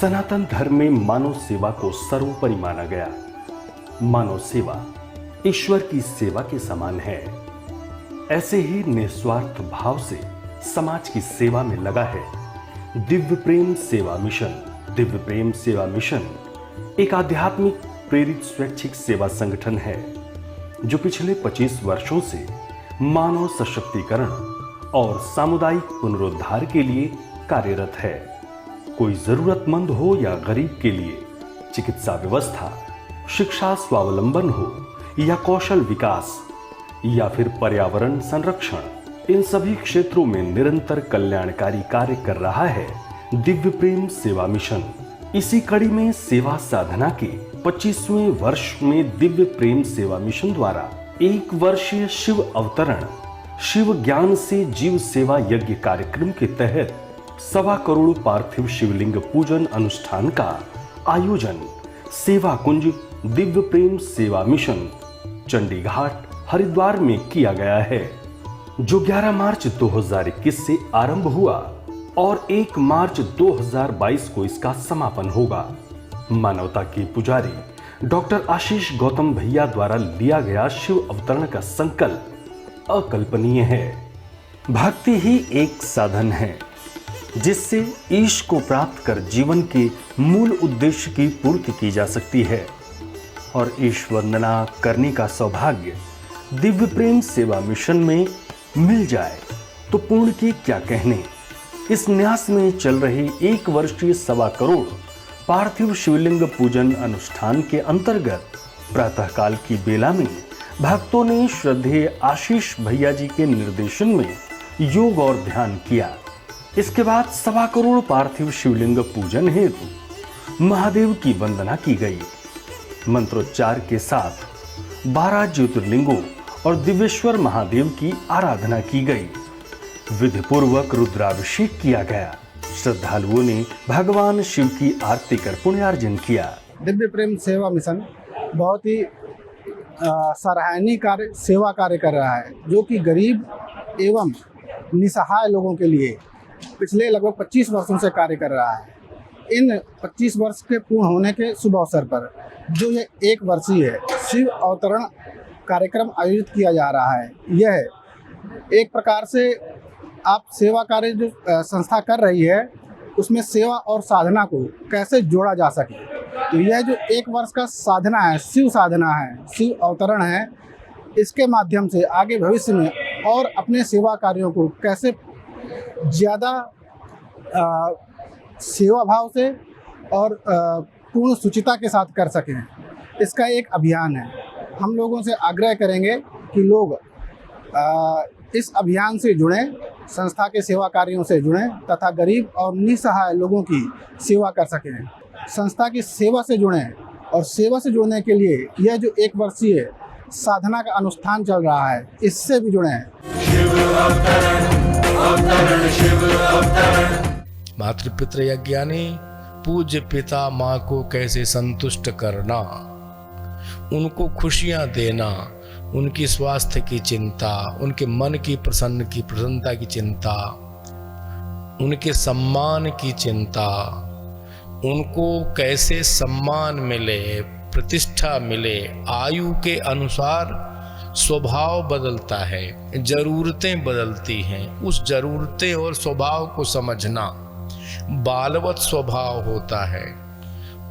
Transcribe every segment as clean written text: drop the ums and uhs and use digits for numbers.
सनातन धर्म में मानव सेवा को सर्वोपरि माना गया। मानव सेवा ईश्वर की सेवा के समान है। ऐसे ही निस्वार्थ भाव से समाज की सेवा में लगा है दिव्य प्रेम सेवा मिशन। दिव्य प्रेम सेवा मिशन एक आध्यात्मिक प्रेरित स्वैच्छिक सेवा संगठन है जो पिछले 25 वर्षों से मानव सशक्तिकरण और सामुदायिक पुनरुद्धार के लिए कार्यरत है। कोई जरूरतमंद हो या गरीब के लिए चिकित्सा व्यवस्था, शिक्षा स्वावलंबन हो या कौशल विकास या फिर पर्यावरण संरक्षण, इन सभी क्षेत्रों में निरंतर कल्याणकारी कार्य कर रहा है दिव्य प्रेम सेवा मिशन। इसी कड़ी में सेवा साधना के 25वें वर्ष में दिव्य प्रेम सेवा मिशन द्वारा 1 वर्षीय शिव अवतरण शिव ज्ञान से जीव सेवा यज्ञ कार्यक्रम के तहत 1.25 करोड़ पार्थिव शिवलिंग पूजन अनुष्ठान का आयोजन सेवा कुंज दिव्य प्रेम सेवा मिशन चंडीघाट हरिद्वार में किया गया है, जो 11 मार्च 2021 से आरंभ हुआ और 1 मार्च 2022 को इसका समापन होगा। मानवता के पुजारी डॉक्टर आशीष गौतम भैया द्वारा लिया गया शिव अवतरण का संकल्प अकल्पनीय है। भक्ति ही एक साधन है जिससे ईश को प्राप्त कर जीवन के मूल उद्देश्य की पूर्ति की जा सकती है, और ईश वंदना करने का सौभाग्य दिव्य प्रेम सेवा मिशन में मिल जाए तो पूर्ण के क्या कहने। इस न्यास में चल रहे 1 वर्षीय 1.25 करोड़ पार्थिव शिवलिंग पूजन अनुष्ठान के अंतर्गत प्रातःकाल की बेला में भक्तों ने श्रद्धेय आशीष भैया जी के निर्देशन में योग और ध्यान किया। इसके बाद 1.25 करोड़ पार्थिव शिवलिंग पूजन हेतु महादेव की वंदना की गई। मंत्रोच्चार के साथ 12 ज्योतिर्लिंगों और दिव्येश्वर महादेव की आराधना की गई। विधि पूर्वक रुद्राभिषेक किया गया। श्रद्धालुओं ने भगवान शिव की आरती कर पुण्यार्जन किया। दिव्य प्रेम सेवा मिशन बहुत ही सराहनीय कार्य सेवा कार्य कर रहा है, जो कि गरीब एवं निसहाय लोगों के लिए पिछले लगभग 25 वर्षों से कार्य कर रहा है। इन 25 वर्ष के पूर्ण होने के शुभ अवसर पर जो ये 1 वर्षीय शिव अवतरण कार्यक्रम आयोजित किया जा रहा है, यह एक प्रकार से आप सेवा कार्य जो संस्था कर रही है उसमें सेवा और साधना को कैसे जोड़ा जा सके। तो यह जो 1 वर्ष का साधना है, शिव साधना है, शिव अवतरण है, इसके माध्यम से आगे भविष्य में और अपने सेवा कार्यों को कैसे ज़्यादा सेवा भाव से और पूर्ण शुचिता के साथ कर सकें, इसका एक अभियान है। हम लोगों से आग्रह करेंगे कि लोग इस अभियान से जुड़ें, संस्था के सेवा कार्यों से जुड़ें तथा गरीब और निसहाय लोगों की सेवा कर सकें। संस्था की सेवा से जुड़ें, और सेवा से जुड़ने के लिए यह जो 1 वर्षीय साधना का अनुष्ठान चल रहा है, इससे भी जुड़ें। मातृपितृ यज्ञानी पूज्य पिता माँ को कैसे संतुष्ट करना, उनको खुशियाँ देना, उनकी स्वास्थ्य की चिंता, उनके मन की प्रसन्नता की चिंता, उनके सम्मान की चिंता, उनको कैसे सम्मान मिले, प्रतिष्ठा मिले। आयु के अनुसार स्वभाव बदलता है, जरूरतें बदलती हैं। उस जरूरतें और स्वभाव को समझना, बालवत स्वभाव होता है,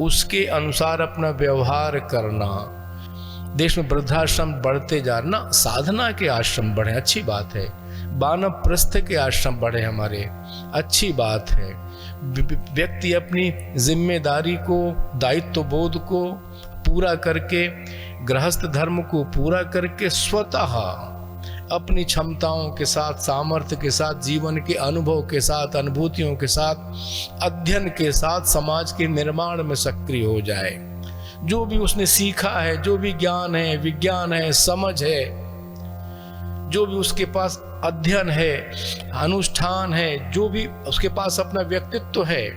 उसके अनुसार अपना व्यवहार करना। देश में वृद्धाश्रम बढ़ते जा रहे ना, साधना के आश्रम बढ़े, अच्छी बात है। वानप्रस्थ के आश्रम बढ़े हमारे, अच्छी बात है। व्यक्ति अपनी जिम्मेदारी को, दायित्व बोध को पूरा करके, गृहस्थ धर्म को पूरा करके स्वतः अपनी क्षमताओं के साथ, सामर्थ्य के साथ, जीवन के अनुभव के साथ, अनुभूतियों के साथ, अध्ययन के साथ समाज के निर्माण में सक्रिय हो जाए। जो भी उसने सीखा है, जो भी ज्ञान है, विज्ञान है, समझ है, जो भी उसके पास अध्ययन है, अनुष्ठान है, जो भी उसके पास अपना व्यक्तित्व है,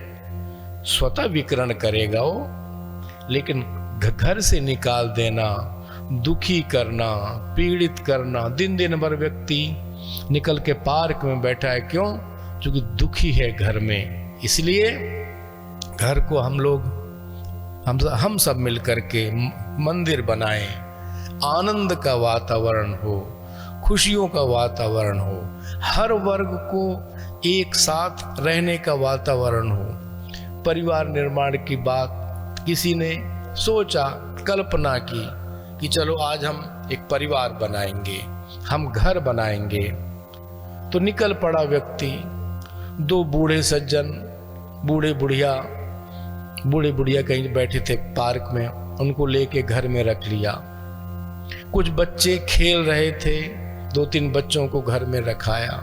स्वतः विकरण करेगा वो। लेकिन घर से निकाल देना, दुखी करना, पीड़ित करना, दिन भर व्यक्ति निकल के पार्क में बैठा है, क्यों? क्योंकि दुखी है घर में। इसलिए घर को हम सब मिलकर के मंदिर बनाएं, आनंद का वातावरण हो, खुशियों का वातावरण हो, हर वर्ग को एक साथ रहने का वातावरण हो। परिवार निर्माण की बात किसी ने सोचा, कल्पना की कि चलो आज हम एक परिवार बनाएंगे, हम घर बनाएंगे। तो निकल पड़ा व्यक्ति, दो बूढ़े सज्जन, बूढ़े बुढ़िया कहीं बैठे थे पार्क में, उनको लेके घर में रख लिया। कुछ बच्चे खेल रहे थे, 2-3 बच्चों को घर में रखाया।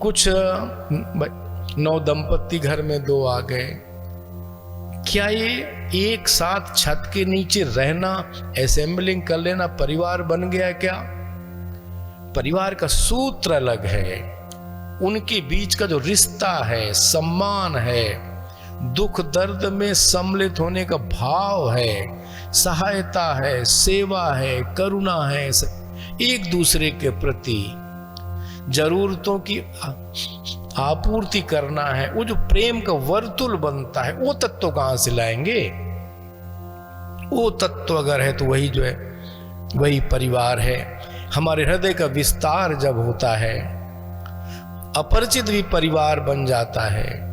कुछ नौ दंपत्ति घर में 2 आ गए। क्या ये एक साथ छत के नीचे रहना, असेंबलिंग कर लेना परिवार बन गया क्या? परिवार का सूत्र अलग है, उनके बीच का जो रिश्ता है, सम्मान है, दुख दर्द में सम्मिलित होने का भाव है, सहायता है, सेवा है, करुणा है, एक दूसरे के प्रति जरूरतों की आपूर्ति करना है, वो जो प्रेम का वर्तुल बनता है, वो तत्व कहां से लाएंगे? वो तत्व अगर है तो वही जो है वही परिवार है। हमारे हृदय का विस्तार जब होता है, अपरिचित भी परिवार बन जाता है।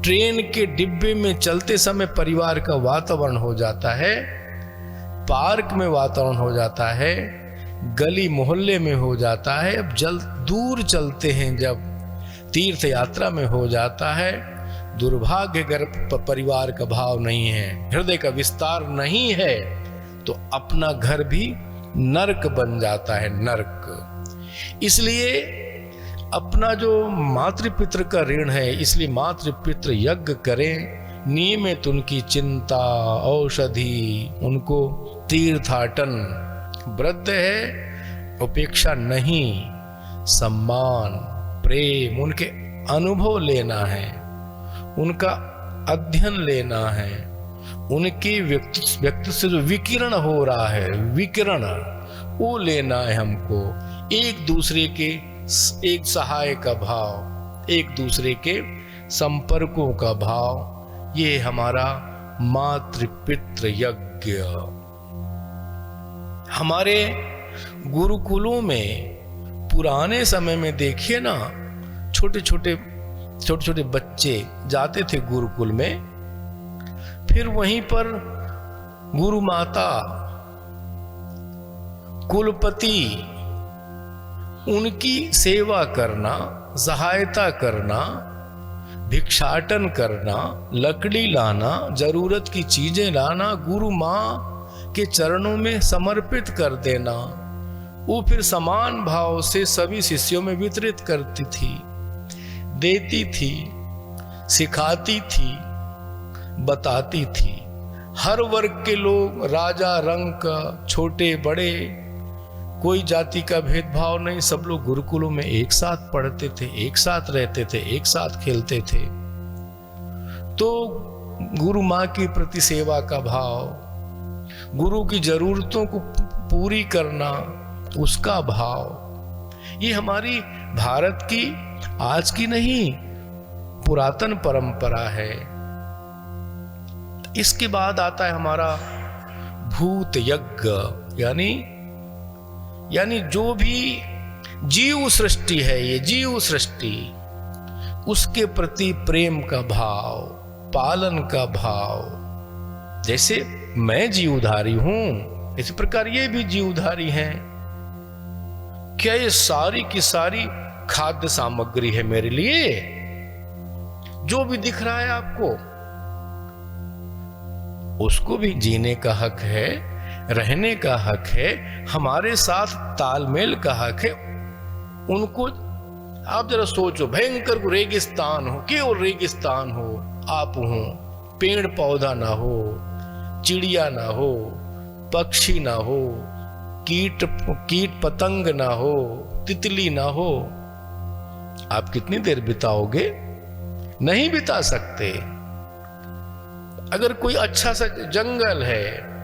ट्रेन के डिब्बे में चलते समय परिवार का वातावरण हो जाता है, पार्क में वातावरण हो जाता है, गली मोहल्ले में हो जाता है। अब दूर चलते हैं जब तीर्थ यात्रा में हो जाता है। दुर्भाग्य अगर परिवार का भाव नहीं है, हृदय का विस्तार नहीं है, तो अपना घर भी नरक बन जाता है, नरक। इसलिए अपना जो मातृपितृ का ऋण है, इसलिए मातृपितृ यज्ञ करें, नियमित उनकी चिंता, औषधि, उनको तीर्थाटन। वृद्ध है उपेक्षा नहीं, सम्मान, प्रेम, उनके अनुभव लेना है, उनका अध्ययन लेना है, उनके व्यक्ति से जो विकिरण हो रहा है, विकिरण वो लेना है हमको। एक दूसरे के एक सहाय का भाव, एक दूसरे के संपर्कों का भाव, ये हमारा मातृपितृ यज्ञ। हमारे गुरुकुलों में पुराने समय में देखिए ना, छोटे छोटे बच्चे जाते थे गुरुकुल में, फिर वहीं पर गुरु माता, कुलपति, उनकी सेवा करना, सहायता करना, भिक्षाटन करना, लकड़ी लाना, जरूरत की चीजें लाना, गुरु माँ के चरणों में समर्पित कर देना। वो फिर समान भाव से सभी शिष्यों में वितरित करती थी, देती थी, सिखाती थी, बताती थी। हर वर्ग के लोग, राजा रंक, छोटे बड़े, कोई जाति का भेदभाव नहीं, सब लोग गुरुकुलों में एक साथ पढ़ते थे, एक साथ रहते थे, एक साथ खेलते थे। तो गुरु माँ की प्रति सेवा का भाव, गुरु की जरूरतों को पूरी करना, उसका भाव, ये हमारी भारत की आज की नहीं, पुरातन परंपरा है। इसके बाद आता है हमारा भूत यज्ञ, यानी जो भी जीव सृष्टि है, ये जीव सृष्टि, उसके प्रति प्रेम का भाव, पालन का भाव। जैसे मैं जीवधारी हूं, इसी प्रकार ये भी जीवधारी हैं। क्या ये सारी की सारी खाद्य सामग्री है मेरे लिए? जो भी दिख रहा है आपको, उसको भी जीने का हक है, रहने का हक है, हमारे साथ तालमेल का हक है। उनको आप जरा सोचो, भयंकर रेगिस्तान हो, केवल रेगिस्तान हो, आप हो, पेड़ पौधा ना हो, चिड़िया ना हो, पक्षी ना हो, कीट पतंग ना हो, तितली ना हो, आप कितनी देर बिताओगे? नहीं बिता सकते। अगर कोई अच्छा सा जंगल है,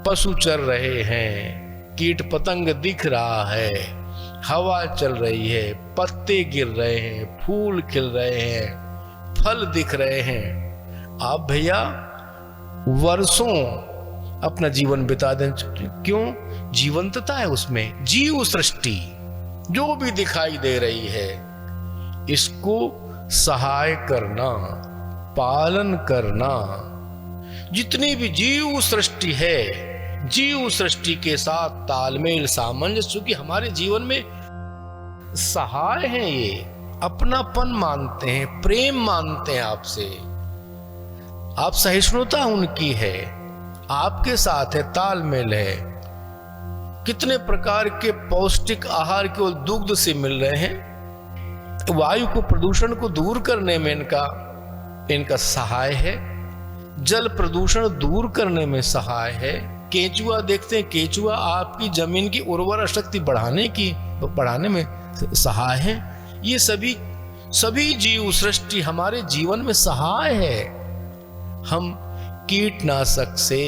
पशु चर रहे हैं, कीट पतंग दिख रहा है, हवा चल रही है, पत्ते गिर रहे हैं, फूल खिल रहे हैं, फल दिख रहे हैं। आप भैया वर्षों अपना जीवन बिता दें, क्यों? जीवंतता है उसमें। जीव सृष्टि जो भी दिखाई दे रही है, इसको सहाय करना, पालन करना। जितनी भी जीव सृष्टि है, जीव सृष्टि के साथ तालमेल, सामंजस्य, क्योंकि हमारे जीवन में सहाय है, ये अपनापन मानते हैं, प्रेम मानते हैं आपसे। आप सहिष्णुता उनकी है, आपके साथ है, तालमेल है। कितने प्रकार के पौष्टिक आहार केवल दुग्ध से मिल रहे हैं। वायु को, प्रदूषण को दूर करने में इनका सहाय है। जल प्रदूषण दूर करने में सहाय है। केंचुआ देखते हैं, केंचुआ आपकी जमीन की उर्वरा शक्ति बढ़ाने में सहाय है। ये सभी जीव सृष्टि हमारे जीवन में सहाय है। हम कीटनाशक से,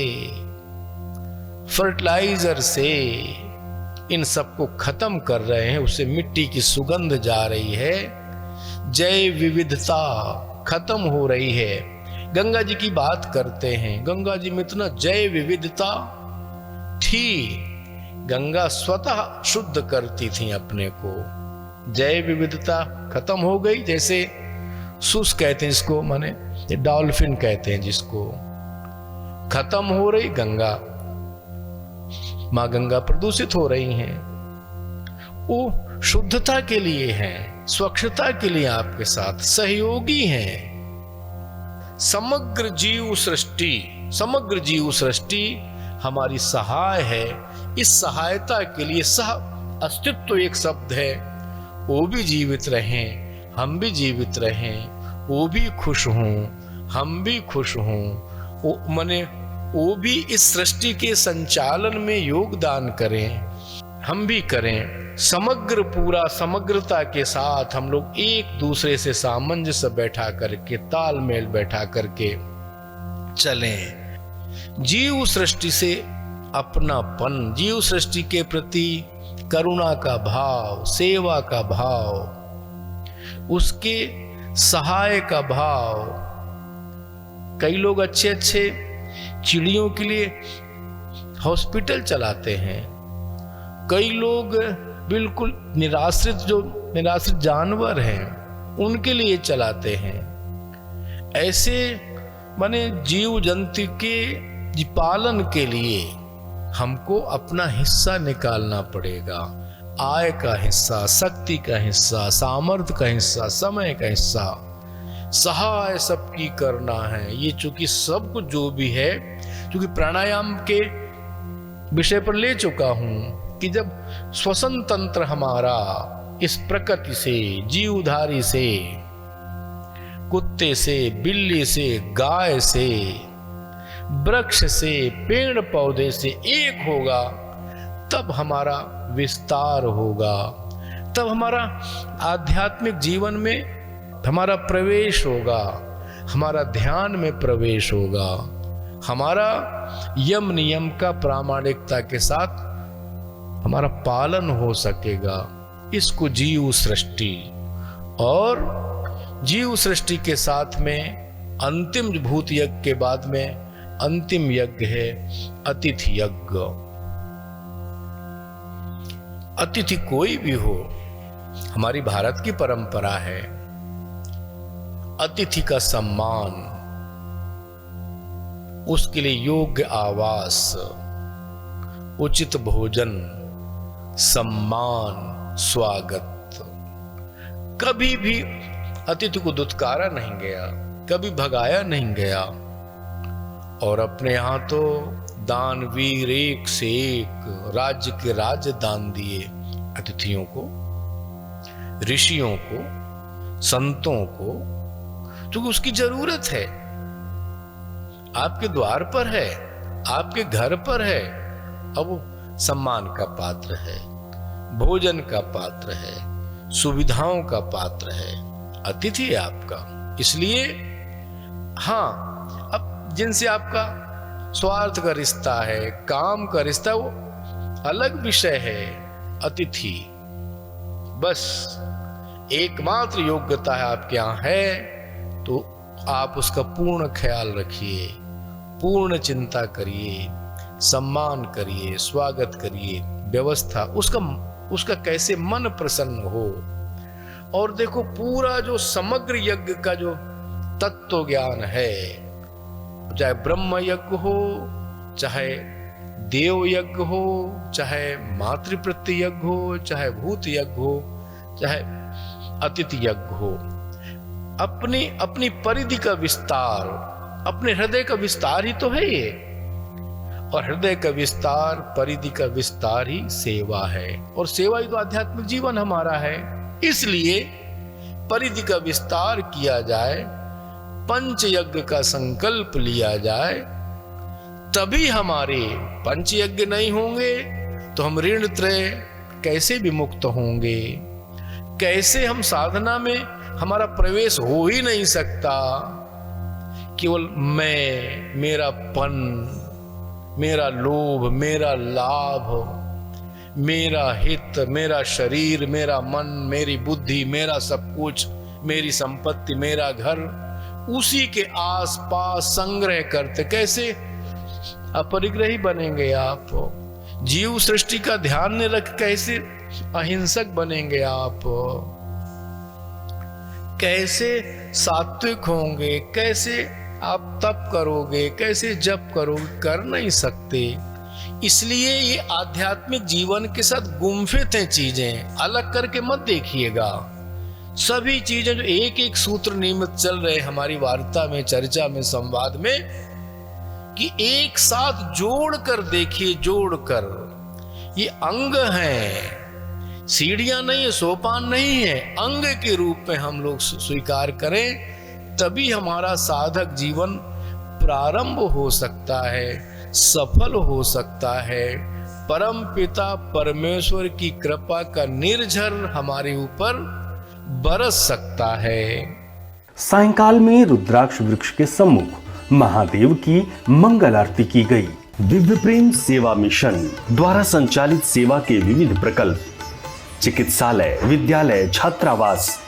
फर्टिलाइजर से इन सबको खत्म कर रहे हैं, उससे मिट्टी की सुगंध जा रही है, जैव विविधता खत्म हो रही है। गंगा जी की बात करते हैं, गंगा जी में इतना जैव विविधता थी, गंगा स्वतः शुद्ध करती थी अपने को। जैव विविधता खत्म हो गई, जैसे सुस कहते हैं इसको, माने डॉल्फिन कहते हैं जिसको, खत्म हो रही गंगा। मां गंगा प्रदूषित हो रही हैं, वो शुद्धता के लिए हैं, स्वच्छता के लिए आपके साथ सहयोगी हैं। समग्र जीव सृष्टि हमारी सहाय है। इस सहायता के लिए सह अस्तित्व एक शब्द है। वो भी जीवित रहें, हम भी जीवित रहें, वो भी खुश हों, हम भी खुश हों, वो भी इस सृष्टि के संचालन में योगदान करें, हम भी करें। समग्रता के साथ हम लोग एक दूसरे से सामंजस्य बैठा करके, तालमेल बैठा करके चलें। जीव सृष्टि से अपनापन, जीव सृष्टि के प्रति करुणा का भाव, सेवा का भाव, उसके सहाय का भाव। कई लोग अच्छे चिड़ियों के लिए हॉस्पिटल चलाते हैं, कई लोग बिल्कुल निराश्रित जानवर हैं उनके लिए चलाते हैं। ऐसे माने जीव जंतु के पालन के लिए हमको अपना हिस्सा निकालना पड़ेगा। आय का हिस्सा, शक्ति का हिस्सा, सामर्थ्य का हिस्सा, समय का हिस्सा, सहाय सबकी करना है। ये चूंकि सब कुछ जो भी है, क्योंकि प्राणायाम के विषय पर ले चुका हूं कि जब श्वसन तंत्र हमारा इस प्रकृति से, जीवधारी से, कुत्ते से, बिल्ली से, गाय से, वृक्ष से, पेड़ पौधे से एक होगा, तब हमारा विस्तार होगा, तब हमारा आध्यात्मिक जीवन में हमारा प्रवेश होगा, हमारा ध्यान में प्रवेश होगा, हमारा यम नियम का प्रामाणिकता के साथ हमारा पालन हो सकेगा। इसको जीव सृष्टि, और जीव सृष्टि के साथ में अंतिम भूत यज्ञ के बाद में अंतिम यज्ञ है अतिथि यज्ञ। अतिथि कोई भी हो, हमारी भारत की परंपरा है अतिथि का सम्मान, उसके लिए योग्य आवास, उचित भोजन, सम्मान, स्वागत। कभी भी अतिथि को दुत्कारा नहीं गया, कभी भगाया नहीं गया। और अपने यहां तो दानवीर एक से एक राज्य के राज्य दान दिए अतिथियों को, ऋषियों को, संतों को, क्योंकि उसकी जरूरत है। आपके द्वार पर है, आपके घर पर है, अब वो सम्मान का पात्र है, भोजन का पात्र है, सुविधाओं का पात्र है, अतिथि है आपका। इसलिए हाँ, अब जिनसे आपका स्वार्थ का रिश्ता है, काम का रिश्ता, वो अलग विषय है। अतिथि बस एकमात्र योग्यता है आपके यहां है तो आप उसका पूर्ण ख्याल रखिए, पूर्ण चिंता करिए, सम्मान करिए, स्वागत करिए, व्यवस्था उसका कैसे मन प्रसन्न हो। और देखो पूरा जो समग्र यज्ञ का जो तत्व ज्ञान है, चाहे ब्रह्म यज्ञ हो, चाहे देव यज्ञ हो, चाहे मातृप्रत्य यज्ञ हो, चाहे भूत यज्ञ हो, चाहे अतिथि यज्ञ हो, अपनी अपनी परिधि का विस्तार, अपने हृदय का विस्तार ही तो है ये। और हृदय का विस्तार, परिधि का विस्तार ही सेवा है, और सेवा ही तो आध्यात्मिक जीवन हमारा है। इसलिए परिधि का विस्तार किया जाए, पंच यज्ञ का संकल्प लिया जाए, तभी हमारे पंच यज्ञ नहीं होंगे तो हम ऋण त्रय कैसे विमुक्त होंगे, कैसे हम साधना में हमारा प्रवेश हो ही नहीं सकता। केवल मैं, मेरापन, मेरा लोभ, मेरा लाभ, मेरा हित, मेरा शरीर, मेरा मन, मेरी बुद्धि, मेरा सब कुछ, मेरी संपत्ति, मेरा घर, उसी के आसपास संग्रह करते कैसे अपरिग्रही बनेंगे आप? जीव सृष्टि का ध्यान न रख कैसे अहिंसक बनेंगे आप? कैसे सात्विक होंगे? कैसे आप तप करोगे? कैसे जप करोगे? कर नहीं सकते। इसलिए ये आध्यात्मिक जीवन के साथ गुम्फित हैं चीजें, अलग करके मत देखिएगा। सभी चीजें जो एक एक सूत्र नियमित चल रहे हमारी वार्ता में, चर्चा में, संवाद में, कि एक साथ जोड़कर देखिए, जोड़कर ये अंग हैं, सीढ़ियां नहीं है, सोपान नहीं है, अंग के रूप में हम लोग स्वीकार करें, तभी हमारा साधक जीवन प्रारंभ हो सकता है, सफल हो सकता है। परम पिता परमेश्वर की कृपा का निर्झर हमारे ऊपर बरस सकता है। सायंकाल में रुद्राक्ष वृक्ष के सम्मुख महादेव की मंगल आरती की गई। दिव्य प्रेम सेवा मिशन द्वारा संचालित सेवा के विविध प्रकल्प, चिकित्सालय, विद्यालय, छात्रावास,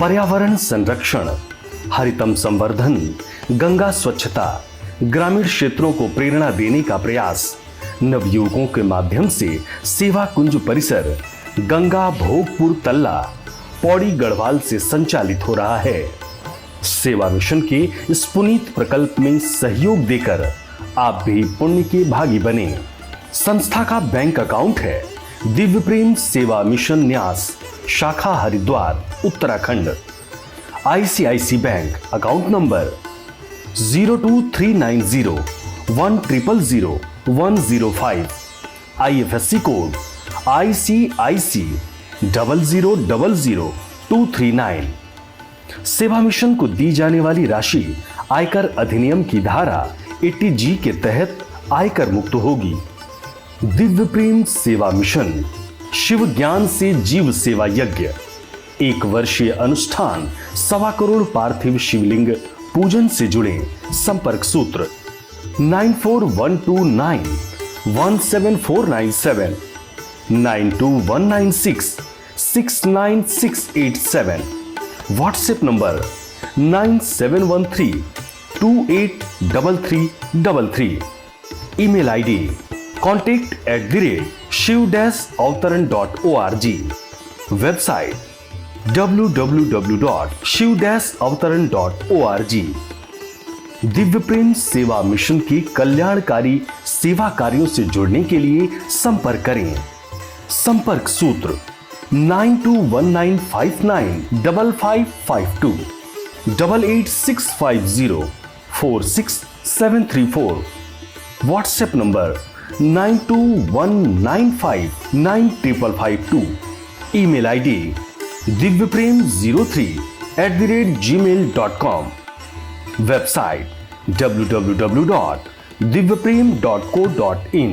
पर्यावरण संरक्षण, हरितम संवर्धन, गंगा स्वच्छता, ग्रामीण क्षेत्रों को प्रेरणा देने का प्रयास, नवयुवकों के माध्यम से सेवा कुंज परिसर गंगा भोगपुर तल्ला पौड़ी गढ़वाल से संचालित हो रहा है। सेवा मिशन के इस पुनीत प्रकल्प में सहयोग देकर आप भी पुण्य के भागी बने। संस्था का बैंक अकाउंट है दिव्य प्रेम सेवा मिशन न्यास, शाखा Haridwar, Uttarakhand. ICIC bank account number 0239010000105। IFSC code ICIC 0000239। सेवा मिशन को दी जाने वाली राशि आयकर अधिनियम की धारा 80G के तहत आयकर मुक्त होगी। दिव्य प्रेम सेवा मिशन शिव ज्ञान से जीव सेवा यज्ञ, 1 वर्षीय अनुष्ठान, 1.25 करोड़ पार्थिव शिवलिंग पूजन से जुड़े संपर्क सूत्र 9412917497, 9219669687, WhatsApp number 9713283333, email ID contact@shiv-avtaran.org, website www.shiv-avtaran.org। Divya प्रेम सेवा मिशन के कल्याणकारी सेवा कार्यों से जुड़ने के लिए संपर्क करें। संपर्क सूत्र 9219595552, 8865046734, WhatsApp number 9219595552, email ID divyprem03@gmail.com, website www.divyaprem.co.in,